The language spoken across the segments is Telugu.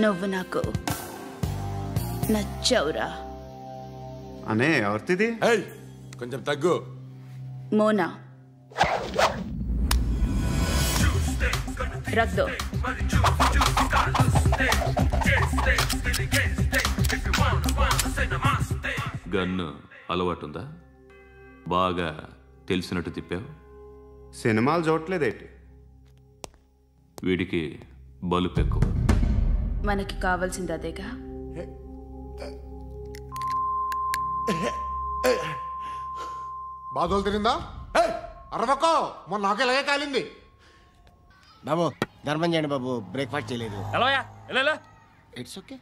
నువ్వు నాకు నచ్చవురా. అనే ఎవరిది? కొంచెం తగ్గు. మోనా. రక్ దో. గన్ను అలవాటుందా? బాగా తెలిసినట్టు తిప్పావు. సినిమాలు చూడట్లేదేంటి? వీడికి బలుపు ఎక్కువ. మనకి కావాల్సింది అదేగా. బాధలు తిరిందా? అరవకో, మొన్న నాకు ఇలాగే కాలింది. బాబు ధర్మం చేయండి బాబు, బ్రేక్ఫాస్ట్ చేయలేదు. It's okay.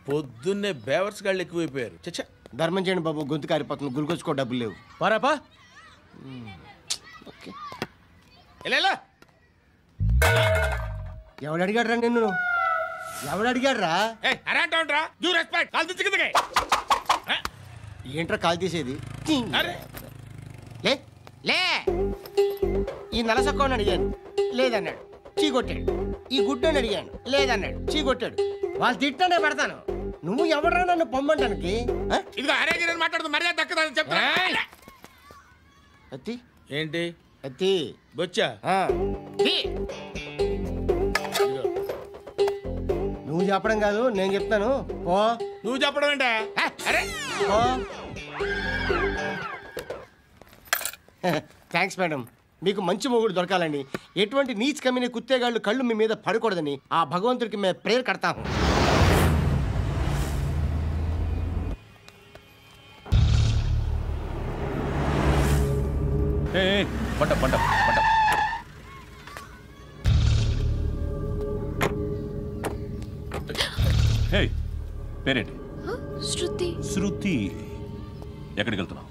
పొద్దున్నే బేవర్స్ గాళ్ళు ఎక్కువైపోయారు. చచ్చా, ధర్మం చేయండి బాబు, గొంతు కారిపోతుంది, గురికొచ్చుకో డబ్బులు లేవు. పారాపా. ఓకే. ఎవడు అడిగాడు రా నిన్ను? ఎవడు అడిగాడు రా? ఏంట్రా కాల్ తీసేది? లే లే. ఈ నలసక్కని అడిగాను, లేదన్నాడు, చీ కొట్టాడు. ఈ గుడ్డని అడిగాను, లేదన్నాడు, చీ కొట్టాడు. వాళ్ళు తిట్టానే పెడతాను. నువ్వు ఎవడరా నన్ను పొమ్మంటానికి? అత్తి ఏంటి? అత్తి బొచ్చా? నువ్వు చెప్పడం కాదు, నేను చెప్తాను. ఓ నువ్వు చెప్పడం ఏంటా? Thanks madam. మీకు మంచి మొగుడు దొరకాలని, ఎటువంటి నీచ్ కమ్మిన కుత్తేగాళ్ళు కళ్ళు మీ మీద పడకూడదని ఆ భగవంతుడికి మేము ప్రేయర్ కడతాము. పేరేంటి? శృతి. శృతి. ఎక్కడికి వెళ్తున్నావు?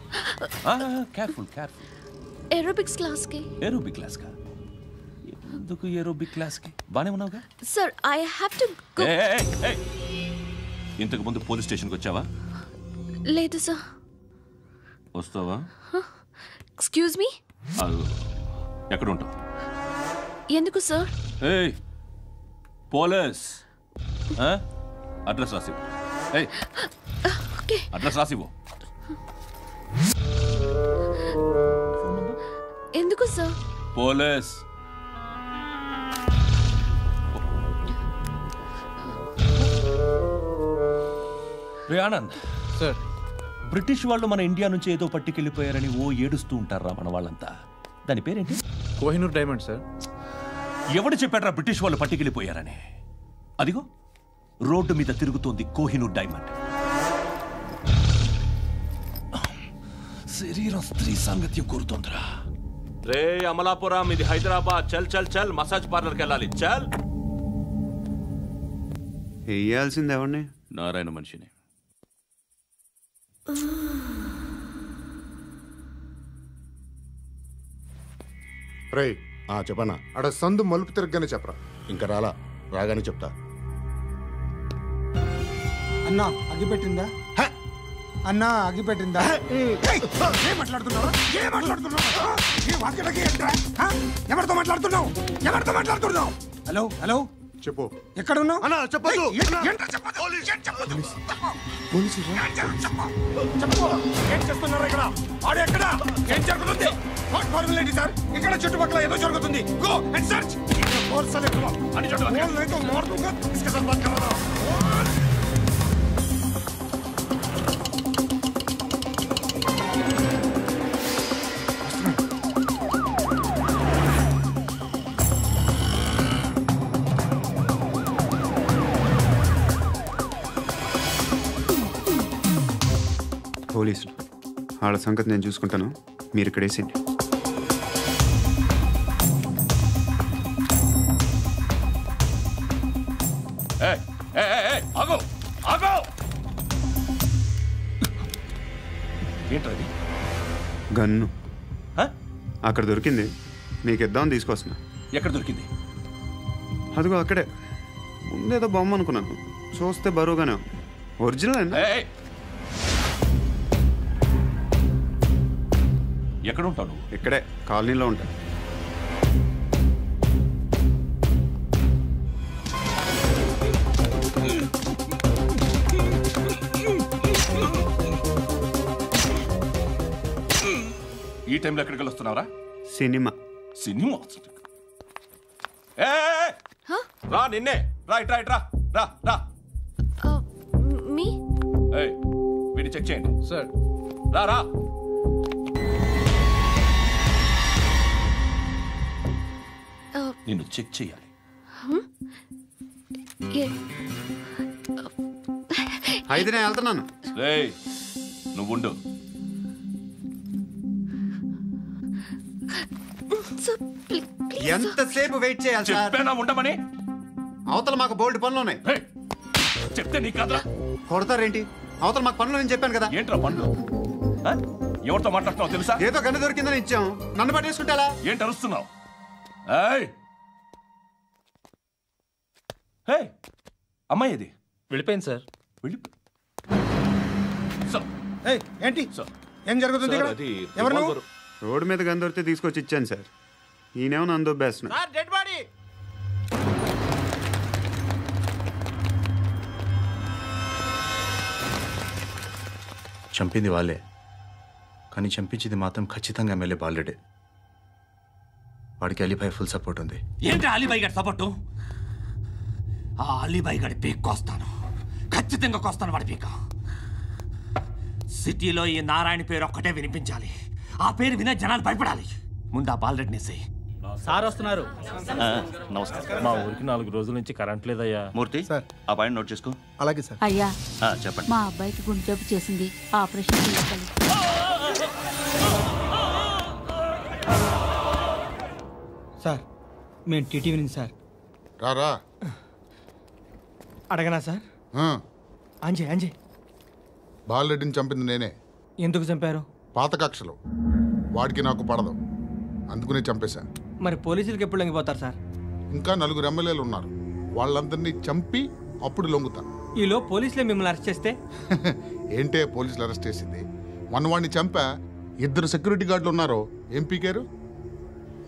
Careful careful. ఏరోబిక్స్ క్లాస్ కి. ఏరోబిక్ క్లాస్ కా? ఎందుకు ఏరోబిక్ క్లాస్ కి? బానే ఉన్నావుగా? Sir I have to go. ఇంతకు ముందు పోలీస్ స్టేషన్కి వచ్చావా? లేదు సార్. వస్తావా? Excuse me. ఎక్కడ ఉంటావు? ఎందుకు సార్? పోలీస్ అడ్రస్ రాసివ్వు. అడ్రస్ రాసివ్వు. ఎందుకు sir? Police. Anand sir, British వాళ్ళు మన ఇండియా నుంచి ఏదో పట్టుకెళ్ళిపోయారని ఓ ఏడుస్తూ ఉంటారా మన వాళ్ళంతా? దాని పేరేంటి? Kohinoor diamond sir. ఎవడు చెప్పాడ్రా బ్రిటిష్ వాళ్ళు పట్టుకెళ్ళిపోయారని? అదిగో రోడ్డు మీద తిరుగుతోంది కోహినూర్ డైమండ్. శరీరం స్త్రీ సాంగత్యం కోరుతోందిరా. రే అమలాపురం, ఇది హైదరాబాద్. చల్ చల్ చల్, మసాజ్ పార్లర్కి వెళ్ళాలి. చల్. వేయాల్సింది ఎవరిని? నారాయణ మనిషిని. రే చెప్పనా? అడ సందు మలుపు తిరగగానే చెప్పరా. ఇంకా రాగానే చెప్తా. అన్నా అగిపెట్టిందా? అన్నా అగిపెట్టిందా? ఏం మాట్లాడుతున్నావు? ఎవరితో మాట్లాడుతున్నావు? హలో హలో, చెప్పు. ఎక్కడ ఉన్నావు? అన్నా చెప్పదు. ఏం చేస్తున్నారు ఇక్కడ? ఆడు ఎక్కడ? ఏం జరుగుతుంది? సార్, ఇక్కడ చుట్టుపక్కల ఏదో జరుగుతుంది. Go and search. పోలీసులు వాళ్ళ సంగతి నేను చూసుకుంటాను, మీరు ఇక్కడ వేసేయండి. ఏంటది? గన్ను అక్కడ దొరికింది, మీకు ఇద్దామని తీసుకొస్తున్నా. ఎక్కడ దొరికింది? అదిగో అక్కడే. ముందేదో బొమ్మ అనుకున్నాను, చూస్తే బరువుగానే ఒరిజినల్. ఎక్కడ ఉంటాను? ఇక్కడే కాలనీలో ఉంటాను. టైంలో ఎక్కడికి వస్తున్నావురా? సినిమా. సినిమా రా, నిన్నే రా, ఇట్రా ఇట్రా, రా రా. మీ వీడిని చెక్ చేయండి సార్. రా రా. నిన్ను చెక్ చేయాలి. అయితే నేను వెళ్తున్నాను. రేయ్ నువ్వుండు. ఎంతసేపు వెయిట్ చేయాలి సార్? చెప్పేనా ఉండమని? అవతల మాకు బోల్డ్ పనులు ఉన్నాయి. రేయ్, చెప్తే నీ కదరా. కొడతారేంటి? అవతల మాకు పనులు నేను చెప్పాను కదా. ఏంట్రా పండ్లు? ఎవరితో మాట్లాడుతున్నావు తెలుసా? ఏదో గన్ను దొరికిందని ఇచ్చాం, నన్ను పట్టేసుకుంటా. ఏంటి అరుస్తున్నావు? అమ్మాయి ఇది వెళ్ళిపోయింది సార్. ఏంటి సార్ ఏం జరుగుతుంది ఇక్కడ? ఎవరు నువ్వు? రోడ్డు మీద గన్ను దొరికితే తీసుకొచ్చి ఇచ్చాను సార్. ఈయనేమో నన్ను దొబ్బేస్తున్నా. Dead body. చంపింది వాళ్ళే, కానీ చంపించింది మాత్రం ఖచ్చితంగా ఎమ్మెల్యే బాలుడే. వాడికి అలీభాయ్ ఫుల్ సపోర్ట్ ఉంది. ఏంటి అలీబాయి గారి సపోర్టు? ఆ అలీబాయి గారి పీక్ కోస్తాను, ఖచ్చితంగా కోస్తాను వాడి పీక. సిటీలో ఈ నారాయణ పేరు ఒక్కటే వినిపించాలి. ఆ పేరు వినే జనాలు భయపడాలి. ముందు ఆ బాలరెడ్డిని వేసేయి. సార్ వస్తున్నారు. నమస్కారం. మా ఊరికి 4 రోజుల నుంచి కరెంట్ లేదయ్యా. మూర్తి సార్. ఆ పాయింట్ నోట్ చేసుకో. అలాగే సార్. అయ్యా చెప్పండి. మా అబ్బాయికి గుండె జబ్బు చేసింది, ఆపరేషన్ చేయాలి. సార్ మేము టీటీవీ నుంచి సార్. రారా. అడగనా సార్? అంజయ్ బాలరెడ్డిని చంపింది నేనే. ఎందుకు చంపారు? పాత కక్షలు. వాడికి నాకు పడదు, అందుకునే చంపేశా. మరి పోలీసులకు ఎప్పుడు లొంగిపోతారు సార్? ఇంకా 4 ఎమ్మెల్యేలు ఉన్నారు, వాళ్ళందరినీ చంపి అప్పుడు లొంగుతాను. ఈలో పోలీసులే మిమ్మల్ని అరెస్ట్ చేస్తే? ఏంటే పోలీసులు అరెస్ట్ చేసింది? మొన్న వాడిని చంపా. 2 సెక్యూరిటీ గార్డులు ఉన్నారో ఏం పీకారు?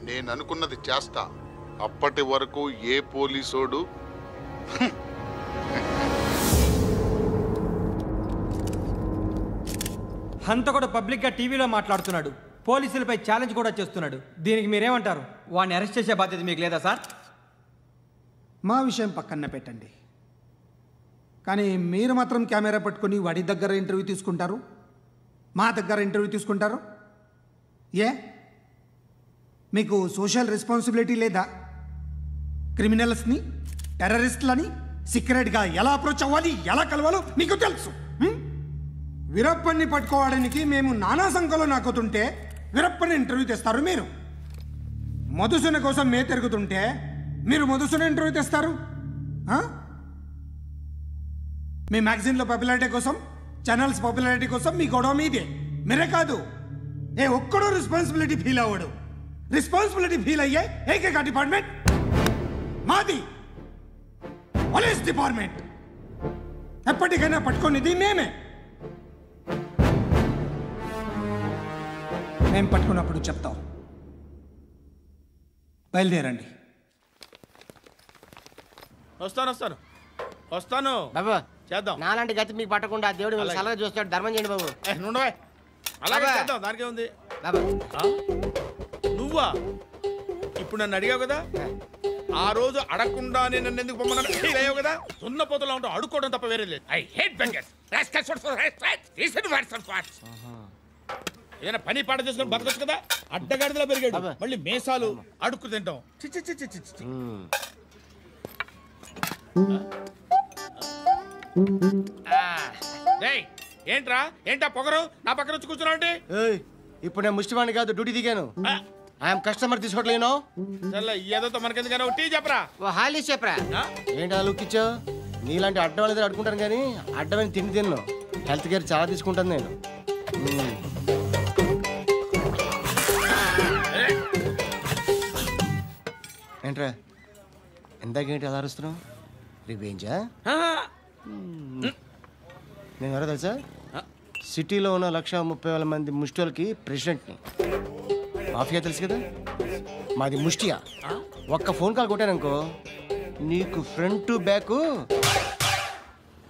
నేను అనుకున్నది చేస్తా. అప్పటి వరకు ఏ పోలీసోడు హంతకుడు పబ్లిక్గా టీవీలో మాట్లాడుతున్నాడు, పోలీసులపై ఛాలెంజ్ కూడా చేస్తున్నాడు. దీనికి మీరేమంటారు? వాడిని అరెస్ట్ చేసే బాధ్యత మీకు లేదా సార్? మా విషయం పక్కన పెట్టండి, కానీ మీరు మాత్రం కెమెరా పట్టుకొని వాడి దగ్గర ఇంటర్వ్యూ తీసుకుంటారు, మా దగ్గర ఇంటర్వ్యూ తీసుకుంటారు. ఏ మీకు సోషల్ రెస్పాన్సిబిలిటీ లేదా? క్రిమినల్స్ని, టెర్రరిస్టులని సీక్రెట్గా ఎలా అప్రోచ్ అవ్వాలి, ఎలా కలవాలో మీకు తెలుసు. వీరప్పన్ని పట్టుకోవడానికి మేము నానా సంఖ్యలో నాకుతుంటే వీరప్పని ఇంటర్వ్యూ తెస్తారు మీరు. మధుసూన కోసం మే తిరుగుతుంటే మీరు మధుసూన ఇంటర్వ్యూ తెస్తారు. మీ మ్యాగజైన్లో పాపులారిటీ కోసం, ఛానల్స్ పాపులారిటీ కోసం మీ గొడవ మీదే. మీరే కాదు, ఏ ఒక్కడో రెస్పాన్సిబిలిటీ ఫీల్ అవ్వడు. రెస్పాన్సిబిలిటీ ఫీల్ అయ్యే ఏకైక డిపార్ట్మెంట్ మాది, పోలీస్ డిపార్ట్మెంట్. ఎప్పటికైనా పట్టుకునేది మేమే. మేము పట్టుకున్నప్పుడు చెప్తాం. బయలుదేరండి. వస్తాను బాబు చేద్దాం. నాలాంటి గతి మీకు పట్టకుండా దేవుడు మిమ్మల్ని సలహా చూస్తాడు. ధర్మం చేయండి బాబు. నుండవే అలాగే బాబా. చేద్దాం, దానికే ఉంది. బాబు నువ్వా ఇప్పుడు నన్ను అడిగావు కదా, ఆ రోజు అడగకుండానే నన్ను ఎందుకు పొమ్మన్నాను ఫీల్ అయ్యావు కదా. సున్న పోతలో ఉంటావు, అడుక్కోవడం తప్ప వేరే లేదు. I hate bangers. ఏదైనా పని పాట చేసుకుని బతకొచ్చు కదా. అడ్డగాడిదలా పెరిగాడు, మళ్ళీ మేసాలు అడుక్కు తింటాం. చిచ్చి చిచ్చి చిచ్చి. ఏంట్రా ఏంటా పొగరు నా పక్కన వచ్చి కూర్చున్నావు అంటే? ఇప్పుడు నేను ముష్టివాణి కాదు, డ్యూటీ దిగాను. ఐఎమ్ కస్టమర్ తీసుకోవట్లేను. ఏదో మనకెందుకైనా టీ చెప్పరా. ఓ హాలీస్ చెప్పరా. ఏంటి అలా లుక్ ఇచ్చావు? నీలాంటి అడ్డం వాళ్ళ దగ్గర అడుకుంటాను, కానీ అడ్డమైన తిండి తిన్ను. హెల్త్ కేర్ చాలా తీసుకుంటాను నేను. ఏంట్రా ఎందాకేంటి అలా అరుస్తున్నావు? రివేంజా? నేను ఎవరో తెలుసా? సిటీలో ఉన్న 130,000 మంది ముష్టిలకి ప్రెసిడెంట్ని. మాఫియా తెలుసు కదా, మాది ముష్టియా. ఒక్క ఫోన్ కాల్ కొట్టాననుకో నీకు ఫ్రంట్ టు బ్యాక్.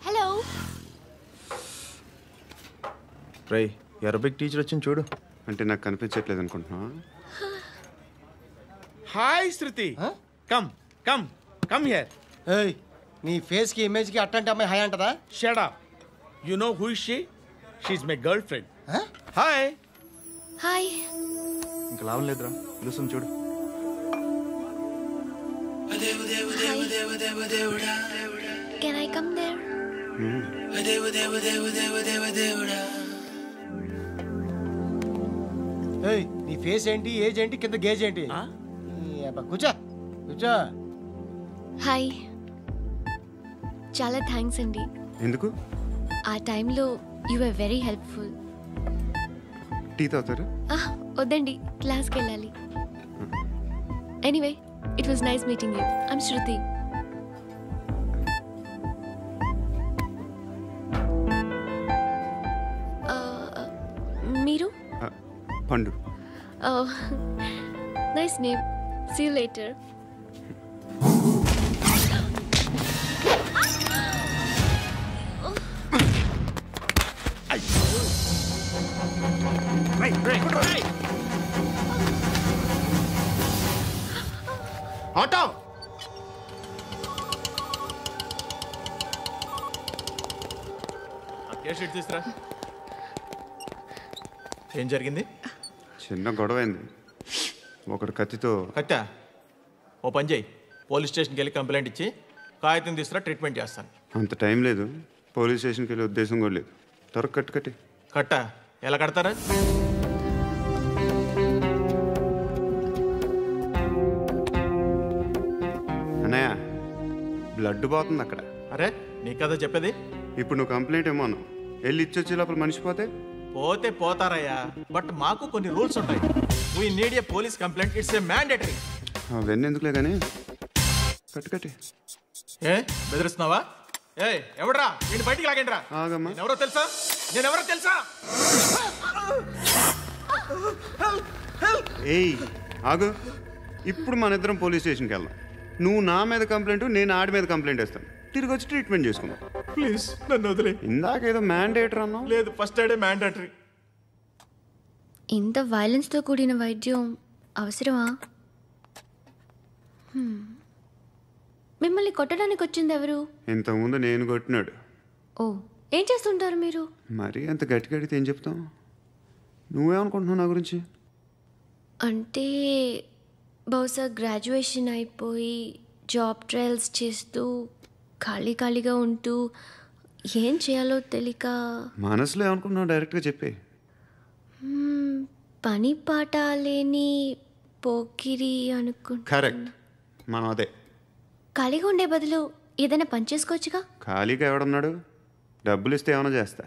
హలో రై అరబిక్ టీచర్ వచ్చింది చూడు. అంటే నాకు కనిపించట్లేదు అనుకుంటున్నా. Hi Shruti, come come come here. ఏయ్, నీ ఫేస్ కి ఇమేజ్ కి అట్లాంటి అమ్మాయి హాయ్ అంటదా? Shut up. You know who is she? She is my girl friend. Hi. Hi. ఇంకా లాభం లేదురా, పిలుస్తుంది చూడు. Can I come there? ఏయ్, నీ ఫేస్ ఏంటి, ఏజ్ ఏంటి, కింద గేజ్ ఏంటి? కూర్చో కూర్చో. హాయ్. చాలా థ్యాంక్స్ అండి. ఎందుకు? ఆ టైంలో you are very helpful. Tea తాగుతారు? వద్దండి, క్లాస్కి వెళ్ళాలి. Anyway, it was nice meeting you. I'm Shruti. మీరు? Pandu. Nice name. See you later. Auto. తీసురా. ఏం జరిగింది? చిన్న గొడవ అయింది. ఒకడు కత్తితో. కట్టా? ఓ పని చేయి, పోలీస్ స్టేషన్కి వెళ్ళి కంప్లైంట్ ఇచ్చి కాగితం తీసుకురా, ట్రీట్మెంట్ చేస్తాను. అంత టైం లేదు, పోలీస్ స్టేషన్కి వెళ్ళే ఉద్దేశం కూడా లేదు. త్వరగా కట్టి. కట్టా? ఎలా కడతారా? అన్నయ్య, బ్లడ్ పోతుంది అక్కడ. అరే, నీ కదా చెప్పేది. ఇప్పుడు నువ్వు కంప్లైంట్ ఏమో అన్నావు, వెళ్ళి ఇచ్చొచ్చే లోపల మనిషి పోతే పోతారయ్యా, బట్ మాకు కొన్ని రూల్స్ ఉంటాయి. We need a police complaint, it's a mandatory. అవన్నీ ఎందుకులే కానీ కట్టి. ఏ బెదిరిస్తున్నావా? ఏ ఎవడ్రా నేను బయటికి లాగండి రా. ఎవరో తెలుసా? నేనెవరో తెలుసా? ఏయ్ ఆగు, ఇప్పుడు మన ఇద్దరం పోలీస్ స్టేషన్కి వెళ్దాం. నువ్వు నా మీద కంప్లైంట్, నేను ఆడి మీద కంప్లైంట్ వేస్తాను. తిరిగి వచ్చి ట్రీట్మెంట్ చేసుకుందాం. ప్లీజ్ నన్ను వదిలే. ఇందాకేదో మ్యాండేటరీ అన్నావు. లేదు, ఫస్ట్ ఎయిడే మ్యాండేటరీ. ఇంత వైలెన్స్తో కూడిన వైద్యం అవసరమా? మిమ్మల్ని కొట్టడానికి వచ్చింది ఎవరు? ఇంతకుముందు నేను కొట్టినాడు. ఓ, ఏం చేస్తుంటారు మీరు? మరీ అంత గట్టిగా అడిగితే ఏం చెప్తాం? నువ్వేమనుకుంటున్నావు నా గురించి? అంటే బహుశా గ్రాడ్యుయేషన్ అయిపోయి జాబ్ ట్రయల్స్ చేస్తూ ఖాళీగా ఉంటూ ఏం చేయాలో తెలియక. మనసులో ఏమనుకుంటున్నావు డైరెక్ట్గా చెప్పే. పని పాట లేని పోకిరి అనుకుంటా. కరెక్ట్, మనం అదే. ఖాళీగా ఉండే బదులు ఏదైనా పని చేసుకోవచ్చుగా. ఖాళీగా ఎవడన్నాడు? డబ్బులు ఇస్తే ఏమైనా చేస్తా.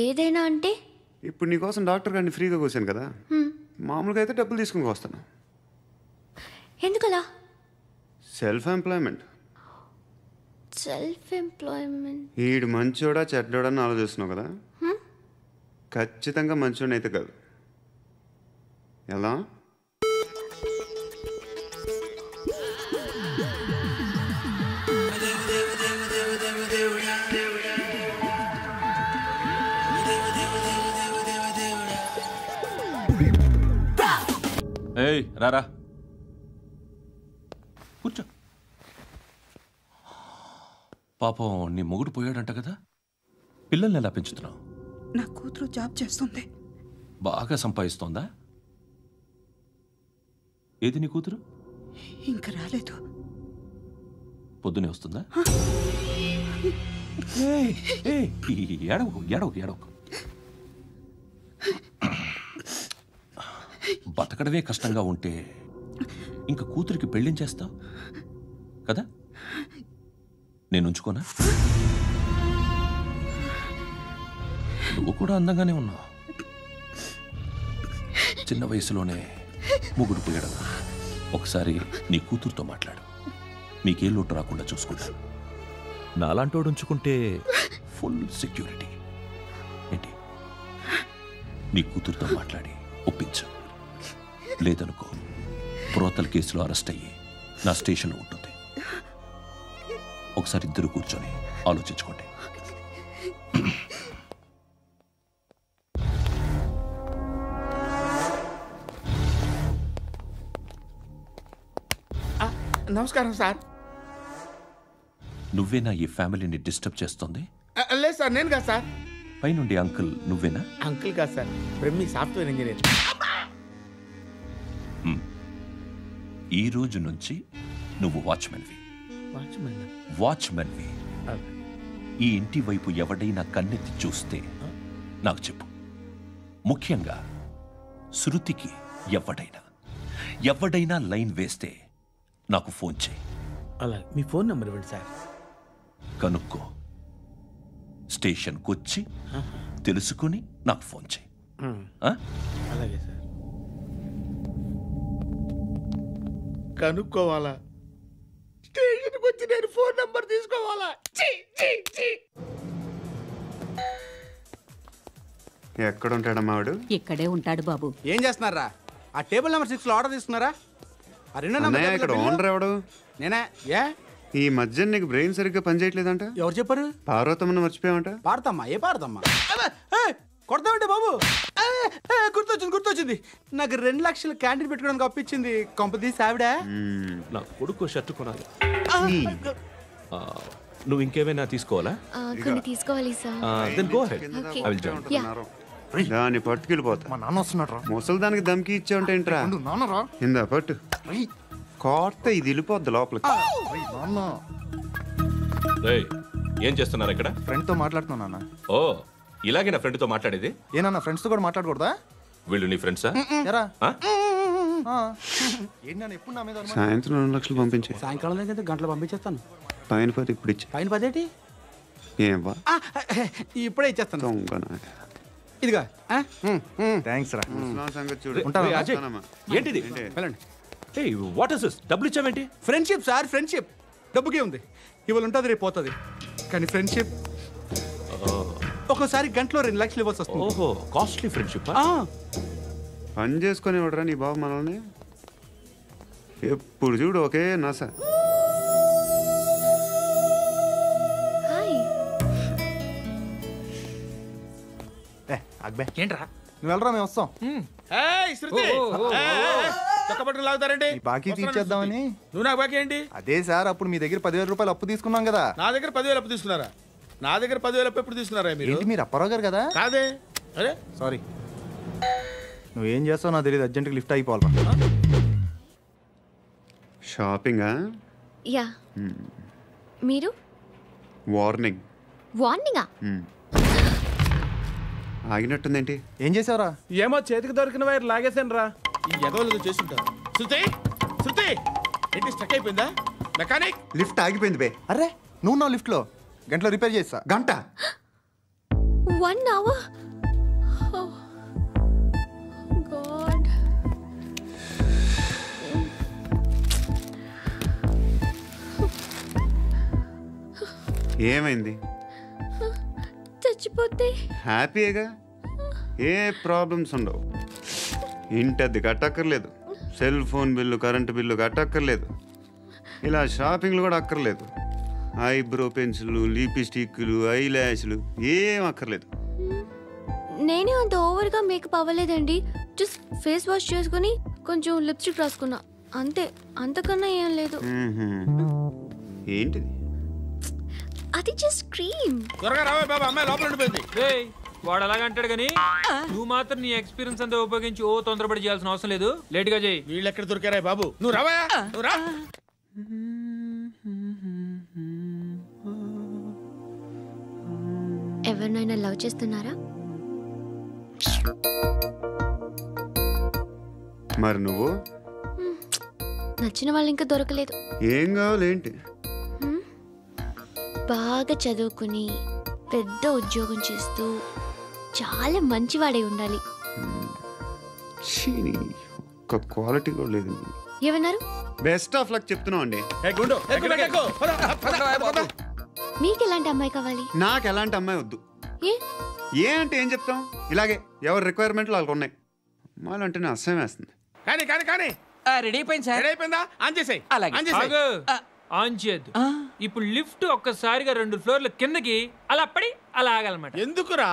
ఏదైనా అంటే? ఇప్పుడు నీకోసం డాక్టర్ గారిని ఫ్రీగా కూర్చాను కదా, మామూలుగా అయితే డబ్బులు తీసుకుని వస్తాను. ఎందుకలా? Self employment. ఈడు మంచోడా చెడ్డోడా అని ఆలోచిస్తున్నావు కదా, ఖచ్చితంగా మంచోడని అయితే కాదు. ఎలా? ఏయ్ రారా, కూర్చో. పాపం నీ మొగుడు పోయాడంట కదా, పిల్లల్ని ఎలా పెంచుతున్నావు? నా కూతురు జాబ్ చేస్తుంది. బాగా సంపాదిస్తోందా? ఏది నీ కూతురు? ఇంకా రాలేదు. పొద్దునే వస్తుందా? ఏడవకు. బతకడమే కష్టంగా ఉంటే ఇంకా కూతురికి పెళ్ళించేస్తావు కదా? నేను ఉంచుకోనా? నువ్వు కూడా అందంగానే ఉన్నావు. చిన్న వయసులోనే మొగుడు పోయడం. ఒకసారి నీ కూతురుతో మాట్లాడు, నీకే లోటు రాకుండా చూసుకుంటా. నాలాంటోడు ఉంచుకుంటే ఫుల్ సెక్యూరిటీ. ఏంటి? నీ కూతురుతో మాట్లాడి ఒప్పించు. లేదనుకో, బ్రోతల్ కేసులో అరెస్ట్ అయ్యి నా స్టేషన్లో ఉంటుంది. ఒకసారి ఇద్దరు కూర్చొని ఆలోచించుకోండి. నమస్కారం సార్. నువ్వేనా ఈ ఫ్యామిలీని డిస్టర్బ్ చేస్తుంది? లేదు సార్, నేను కాదు సార్. పైనుండి అంకుల్ నువ్వేనా? అంకుల్ కాదు సార్, బ్రహ్మి సాఫ్ట్వేర్ ఇంజనీర్. ఈ రోజు నుంచి నువ్వు వాచ్మెన్వి. ఈ ఇంటి వైపు ఎవడైనా కన్నెత్తి చూస్తే నాకు చెప్పు. ముఖ్యంగా శృతికి ఎవడైనా లైన్ వేస్తే నాకు ఫోన్ చేయి. అలా మీ ఫోన్ నెంబర్ ఇవ్వండి సార్. కనుక్కో, స్టేషన్కి వచ్చి తెలుసుకుని నాకు ఫోన్ చేయి. అలాగే సార్. కనుక్కోవాలా? స్టేషన్కి వచ్చి నేను ఫోన్ నెంబర్ తీసుకోవాలా? ఎక్కడ ఉంటాడమ్మా వాడు? ఇక్కడే ఉంటాడు బాబు. ఏం చేస్తున్నారా? ఆ టేబుల్ నెంబర్ 6 లో ఆర్డర్ తీసుకున్నారా? ఇక్కడ ఓనర్ ఎవడు? నేనే. ఏ ఈ మధ్య నీకు బ్రెయిన్ సరిగ్గా పనిచేయట్లేదంట. ఎవరు చెప్పారు? పార్వతమ్మను మర్చిపోయామంట. పాడతామ్మా? ఏ పాడతామ్మా? కొడతామంటే బాబు. గుర్తొచ్చింది. నాకు 2 లక్షలు క్యాంటీన్ పెట్టుకోవడానికి అప్పించింది. కొంపదీసి ఆవిడ. నా కొడుకు షర్ట్ కొనాలి. నువ్వు ఇంకేమైనా తీసుకోవాలా? కొన్ని తీసుకోవాలి sir. Then go ahead. I will join. దాన్ని పట్టుకెళ్ళిపోతా. మా నాన్న వస్తున్నాడు. ముసలి దానికి దమ్కి ఇచ్చావుంటేంట్రా? నాన్నరా ఇందా పట్టు. కోర్త ఇది వెళ్ళిపోద్ది లోపలికి. ఏం చేస్తున్నారు ఇక్కడ? ఫ్రెండ్ తో మాట్లాడుతున్నా నాన్న. ఓ, ఇలాగే నా ఫ్రెండ్ తో మాట్లాడేది? ఏనా ఫ్రెండ్స్ తో కూడా మాట్లాడకూడదా? వీళ్ళు నీ ఫ్రెండ్సా? ఎప్పుడు నా మీద సాయంత్రం 2 లక్షలు పంపించే. సాయంకాలం దగ్గర గంటలు పంపించేస్తాను. పైన 10 ఇప్పుడు ఇచ్చే. పైన 10 ఏంటి? ఏం వా ఇప్పుడే ఇచ్చేస్తాను. ఇదిగా థ్యాంక్స్ రా. సంగతి చూడు. ఏంటిది? What is this? డబ్బులు ఇచ్చావేంటి? Friendship sir, friendship. డబ్బుకే ఉంది, ఇవాళ ఉంటుంది రేపు పోతుంది. కానీ ఫ్రెండ్షిప్ ఒక్కోసారి గంటలో 2 లక్షలు ఇవ్వాల్సి వస్తుంది. ఓహో, కాస్ట్లీ ఫ్రెండ్షిప్. పని చేసుకొని ఇవ్వడరా నీ బాబు మనల్ని? ఎప్పుడు చూడు ఒకే నస. ఏంట్రా నువ్వు వెళ్ళరా, మేము వస్తాం. లాగుతారండి. బాకీ తీర్చేద్దామని. నువ్వు నాకు బాకీ ఏంటి? అదే సార్, అప్పుడు మీ దగ్గర 10,000 రూపాయలు అప్పు తీసుకున్నాం కదా. నా దగ్గర 10,000 అప్పు తీసుకున్నారా? నా దగ్గర 10,000 అప్పు ఎప్పుడు తీసుకున్నారా మీరు? మీరు అప్పారావు గారు కదా? కాదే. అరే సారీ. నువ్వేం చేస్తావు నాకు తెలియదు. అర్జెంట్గా లిఫ్ట్ అయిపోవాలి. షాపింగా? యా. మీరు? వార్నింగా? ఆగినట్టుందేంటి? ఏం చేసావురా? ఏమో చేతికి దొరికిన వైర్ లాగేసాను రా. ఈ ఎదవలు చేస్తుంటారు. శృతి ఏంటి స్టక్ అయిపోయిందా? మెకానిక్ లిఫ్ట్ ఆగిపోయింది బే. అరే నువ్వు నా లిఫ్ట్ లో గంటలో రిపేర్ చేస్తా. గంట? 1 hour? Oh God. ఏమైంది? చచ్చిపోతే హ్యాపీగా, ఏ ప్రాబ్లమ్స్ ఉండవు. ఇంటద్ది కట్టక్కర్లేదు, cell phone bill, current bill కట్టక్కర్లేదు, ఇలా షాపింగ్లు కూడా అక్కర్లేదు. ఐబ్రో పెన్సిల్లు, లిప్స్టిక్లు, ఐ ల్యాష్లు ఏం అక్కర్లేదు. నేనే అంత ఓవర్గా మేకప్ అవ్వలేదండి. జస్ట్ ఫేస్ వాష్ చేసుకుని కొంచెం లిప్స్టిక్ రాసుకున్నా అంతే. అంతకన్నా ఏం లేదు. ఏంటిది? అది జస్ట్ క్రీమ్. త్వరగా రావే బాబా, అమ్మాయి లోపల ఉండిపోయింది. వాడు అలాగంటాడు కానీ నువ్వు మాత్రం నీ ఎక్స్పీరియన్స్ అంతా ఉపయోగించి తొందరపడి చేయాల్సిన అవసరం లేదు. లేట్ గా చేయి. వీళ్ళు ఎక్కడ దొరికారా బాబు? నువ్వు రావా? నువ్వు రా. ఎవరినైనా లవ్ చేస్తున్నారా? మరి నువ్వు? నచ్చిన వాళ్ళు ఇంకా దొరకలేదు. ఏం కావాలేంటి? బాగా చదువుకుని పెద్ద ఉద్యోగం చేస్తూ చాలా మంచివాడై ఉండాలి. ఒక్క క్వాలిటీ కూడా లేదు. ఏమన్నారు? బెస్ట్ ఆఫ్ లక్ చెప్తున్నావు అండి. మీకు ఎలాంటి అమ్మాయి కావాలి? నాకు ఎలాంటి అమ్మాయి వద్దు. ఏ అంటే ఏం చెప్తాం? ఇలాగే ఎవరి రిక్వైర్మెంట్లు వాళ్ళకు ఉన్నాయి. అమ్మాయిలు అంటేనే అసహ్యం వేస్తుంది. కానీ కానీ కానీ రెడీ అయిపోయింది సార్. రెడీ అయిపోయిందా? ఆన్ చేసేయ్. ఆన్ చేయద్దు. ఇప్పుడు లిఫ్ట్ ఒక్కసారిగా 2 ఫ్లోర్ల కిందకి అలా పడి అలా ఆగాలన్నమాట. ఎందుకురా?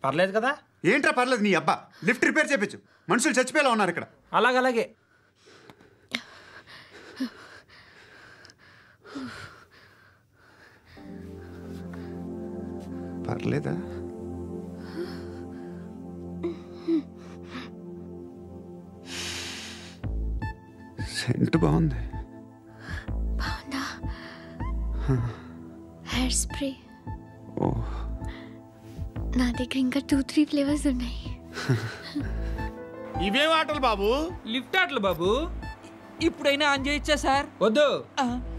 పర్లేదు కదా? ఏంట్రా పర్లేదు నీ అబ్బా. లిఫ్ట్ రిపేర్ చేయించు. మనుషులు చచ్చిపోయేలా ఉన్నారు ఇక్కడ. అలాగే పర్లేదా? సెంట్ బాగుంది. బాగుందా? Hair spray. ఓ, నా దగ్గర ఇంకా 2-3 ఫ్లేవర్స్ ఉన్నాయి. ఇవేం ఆటలు బాబు? లిఫ్ట్ ఆటలు బాబు. ఇప్పుడైనా ఆన్ చేయొచ్చా సార్? వద్దు.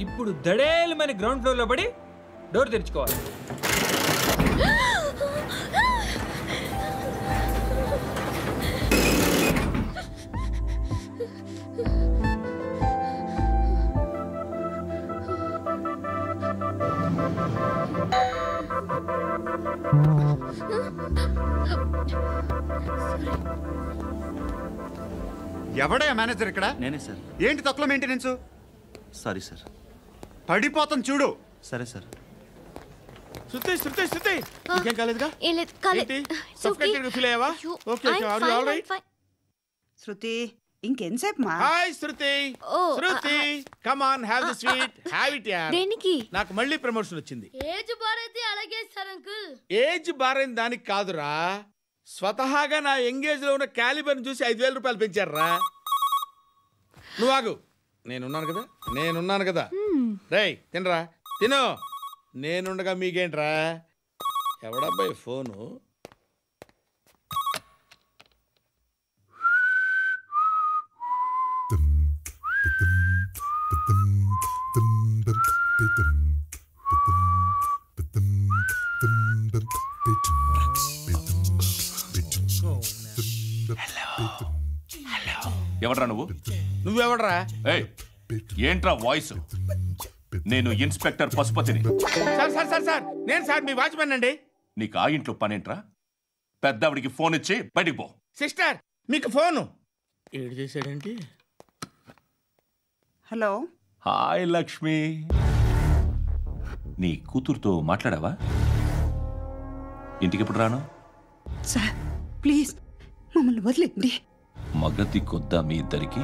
ఇప్పుడు దడేలు మన గ్రౌండ్ ఫ్లోర్ లో పడి డోర్ తెరుచుకోవాలి. ఎవడయ్యా మేనేజర్ ఇక్కడ? నేనే సార్. ఏంటి తక్కువ మెయింటెనెన్స్? Sorry sir. పడిపోతాం చూడు. సరే సార్. శృతి శృతి శృతి ఇంకేం కాలేదుగా? ఏం లేదు, కాలేదు. సఫ్కేటెడ్ గా ఫీల్ అయ్యావా? Okay okay, are you all right? Shruti ఇంకెంతసేపు మా? Hi Shruti. Shruti come on, have the sweet, have it యార్. దేనికి? నాకు మళ్ళీ ప్రమోషన్ వచ్చింది. ఏజ్ బారైతే అలాగే సార్ అంకుల్. ఏజ్ బారైన దానికి కాదురా, స్వతహాగా నా ఎంగేజ్ లో ఉన్న క్యాలిబర్ చూసి 5,000 రూపాయలు పెంచారా. నువ్వు ఆగు, నేనున్నాను కదా. రేయ్ తినరా, తిను. నేనుండగా మీకేంట్రా? ఎవడబ్బాయి ఫోను? ఎవడ్రా నువ్వు? నువ్వెవడ్రా? ఏయ్, ఏంట్రా వాయిస్? నేను ఇన్స్పెక్టర్ పశుపతిని. సార్ సార్ సార్ సార్, నేను సార్ మీ వాచ్మెన్ అండి. నీకు ఆ ఇంట్లో పనేంట్రా? పెద్దవిడికి ఫోన్ ఇచ్చి బయటికి పో. సిస్టర్ మీకు ఫోను. ఏడు చేశాడేంటి? హలో. హాయ్ లక్ష్మి. నీ కూతురుతో మాట్లాడావా? ఇంటికి ఎప్పుడు రాను? సార్ ప్లీజ్ మమ్మల్ని వదిలేండి. మగతి కొద్దా మీ ఇద్దరికి?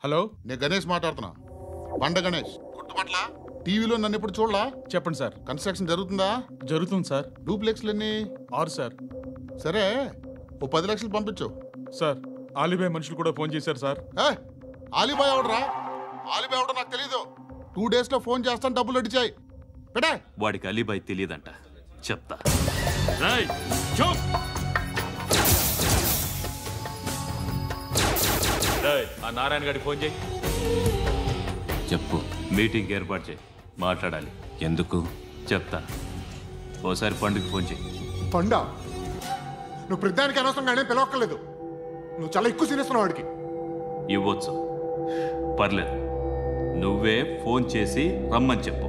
హలో, నేను గణేష్ మాట్లాడుతున్నా. బండ గణేష్ గుర్తుపట్ల? టీవీలో నన్ను ఎప్పుడు చూడలా? చెప్పండి సార్. కన్స్ట్రక్షన్ జరుగుతుందా? జరుగుతుంది సార్. డూప్లెక్స్లు ఎన్ని? 6 సార్. సరే, ఓ 10 లక్షలు పంపించు. సార్ ఆలిబాయ్ మనుషులు కూడా ఫోన్ చేశారు సార్. ఆలిబాయ్ ఎవడరా? ఆలిబాయ్ ఎవడో నాకు తెలీదు. 2 days లో ఫోన్ చేస్తాను, డబ్బులు అడిచాయి. పెడే. వాడికి అలీబాయ్ తెలియదంట, చెప్తా. ఆ నారాయణ గారికి ఫోన్ చేయి. చెప్పు. మీటింగ్ ఏర్పాటు చేయి, మాట్లాడాలి. ఎందుకు చెప్తా. ఓసారి పండుగ ఫోన్ చేయి. పండ నువ్వు ప్రతిదానికి అనవసరంగానే పిలవక్కర్లేదు. నువ్వు చాలా ఎక్కువ సీనిస్తున్నావు వాడికి. ఇవ్వచ్చు, పర్లేదు. నువ్వే ఫోన్ చేసి రమ్మని చెప్పు.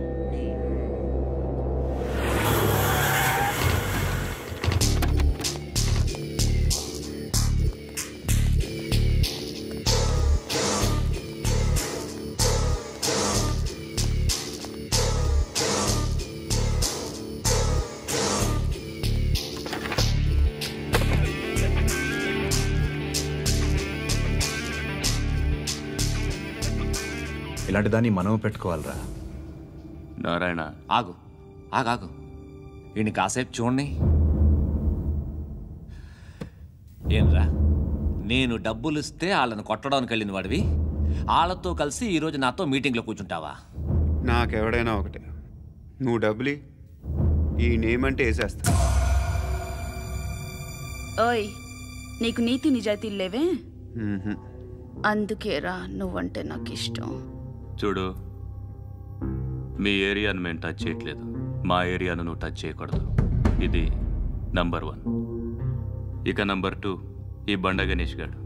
ఇలాంటి దాన్ని మనం పెట్టుకోవాలరా. నారాయణ ఆగు ఆగాగు. ఈయన కాసేపు చూడండి. ఏంరా, నేను డబ్బులు ఇస్తే వాళ్ళని కొట్టడానికి వెళ్ళిన వాడివి, వాళ్ళతో కలిసి ఈరోజు నాతో మీటింగ్లో కూర్చుంటావా? నాకెవడైనా ఒకటే. నువ్వు డబ్బులి, ఈ నేమ్ అంటే వేసేస్తా. ఓయ్, నీకు నీతి నిజాయితీలు లేవే? అందుకేరా నువ్వంటే నాకు ఇష్టం. చూడు, మీ ఏరియాను మేము టచ్ చేయట్లేదు, మా ఏరియాను నువ్వు టచ్ చేయకూడదు. ఇది నంబర్ 1. ఇక నంబర్ 2, ఈ బండ గణేష్ గారు.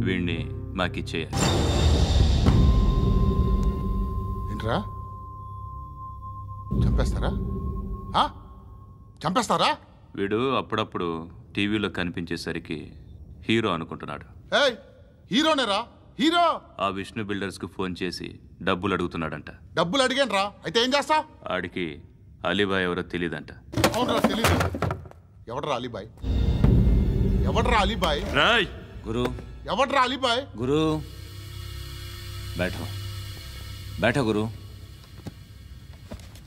వీణ్ణి మాకిచ్చేయాలి. ఏంట్రా, చంపేస్తారా? చంపేస్తారా? వీడు అప్పుడప్పుడు టీవీలో కనిపించేసరికి హీరో అనుకుంటున్నాడు. ఏయ్ హీరోనేరా హీరో. ఆ విష్ణు బిల్డర్స్కు ఫోన్ చేసి డబ్బులు అడుగుతున్నాడంట. డబ్బులు అడిగాను రా, అయితే ఏం చేస్తా? ఆడికి అలీబాయ్ ఎవరో తెలియదంట. అవునరా తెలీదు. ఎవడరా అలీబాయ్? ఎవడరా అలీబాయ్? రాయ్ గురు. ఎవడరా అలీబాయ్? గురు बैठो बैठो गुरु